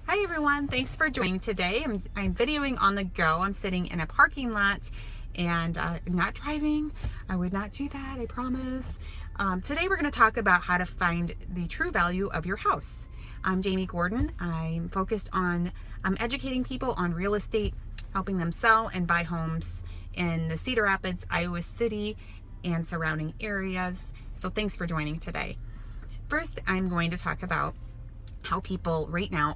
Hi everyone, thanks for joining today. I'm videoing on the go. I'm sitting in a parking lot and not driving. I would not do that, I promise. Today we're going to talk about how to find the true value of your house. I'm Jami Gordon. I'm focused on educating people on real estate, helping them sell and buy homes in the Cedar Rapids, Iowa City, and surrounding areas. So thanks for joining today. First, I'm going to talk about how people right now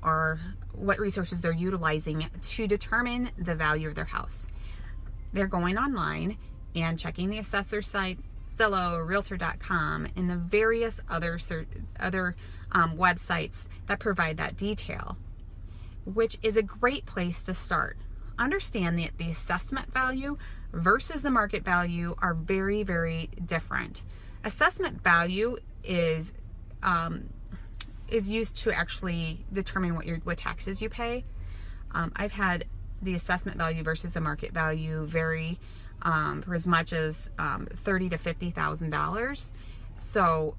what resources they're utilizing to determine the value of their house. They're going online and checking the assessor site, Zillow, Realtor.com, and the various other websites that provide that detail, which is a great place to start. Understand that the assessment value versus the market value are very, very different. Assessment value is used to actually determine what taxes you pay. I've had the assessment value versus the market value vary for as much as $30,000 to $50,000. So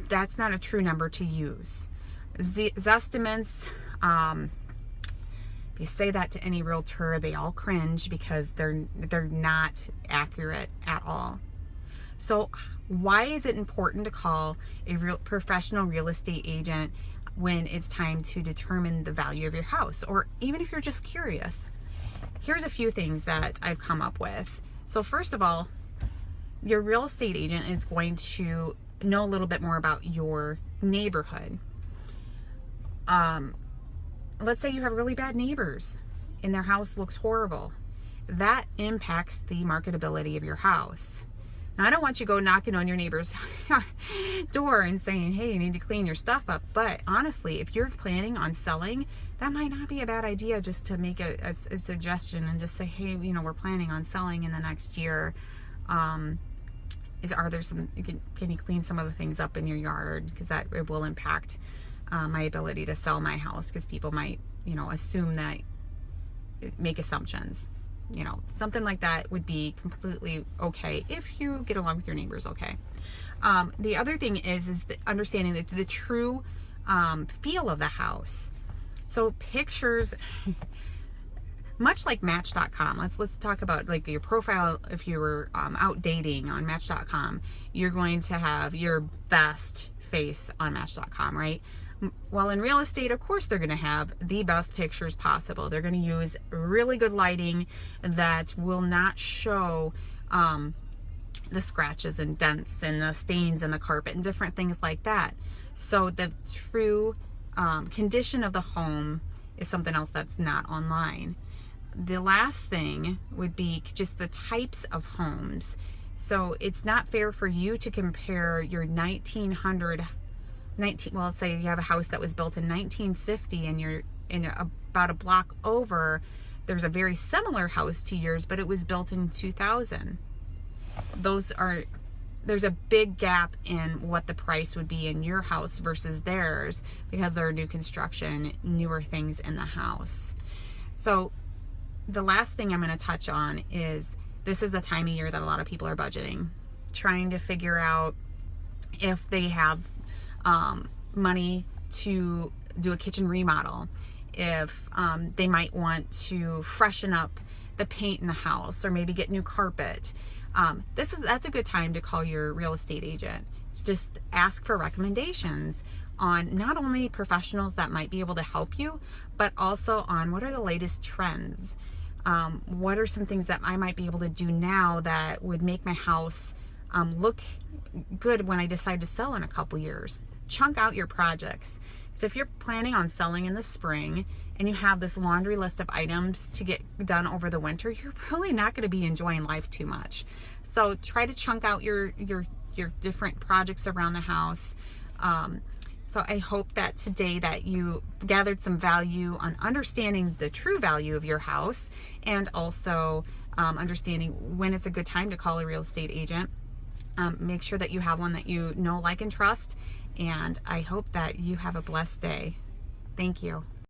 that's not a true number to use. Zestimates, if you say that to any realtor, they all cringe because they're not accurate at all. So why is it important to call a professional real estate agent when it's time to determine the value of your house, or even if you're just curious? Here's a few things that I've come up with. So first of all, your real estate agent is going to know a little bit more about your neighborhood. Let's say you have really bad neighbors and their house looks horrible. That impacts the marketability of your house. Now, I don't want you to go knocking on your neighbor's door and saying, hey, you need to clean your stuff up. But honestly, if you're planning on selling, that might not be a bad idea, just to make a suggestion and just say, hey, we're planning on selling in the next year. Can you clean some of the things up in your yard? Because it will impact my ability to sell my house, because people might, assume that, make assumptions. Something like that would be completely okay if you get along with your neighbors okay. The other thing is understanding the true feel of the house. So pictures, much like Match.com, let's talk about like your profile. If you were out dating on Match.com, you're going to have your best face on Match.com, right? Well, in real estate, of course, they're going to have the best pictures possible. They're going to use really good lighting that will not show the scratches and dents and the stains in the carpet and different things like that. So the true condition of the home is something else that's not online. The last thing would be just the types of homes. So it's not fair for you to compare your let's say you have a house that was built in 1950 and you're in about a block over, there's a very similar house to yours, but it was built in 2000. There's a big gap in what the price would be in your house versus theirs, because there are new construction, newer things in the house. So the last thing I'm going to touch on is, this is the time of year that a lot of people are budgeting, trying to figure out if they have money to do a kitchen remodel, if they might want to freshen up the paint in the house, or maybe get new carpet. That's a good time to call your real estate agent. Just ask for recommendations on not only professionals that might be able to help you, but also on what are the latest trends. What are some things that I might be able to do now that would make my house look good when I decide to sell in a couple years. Chunk out your projects. So if you're planning on selling in the spring and you have this laundry list of items to get done over the winter, you're really not going to be enjoying life too much. So try to chunk out your different projects around the house. So I hope that today that you gathered some value on understanding the true value of your house, and also understanding when it's a good time to call a real estate agent. Make sure that you have one that you know, like, and trust. And I hope that you have a blessed day. Thank you.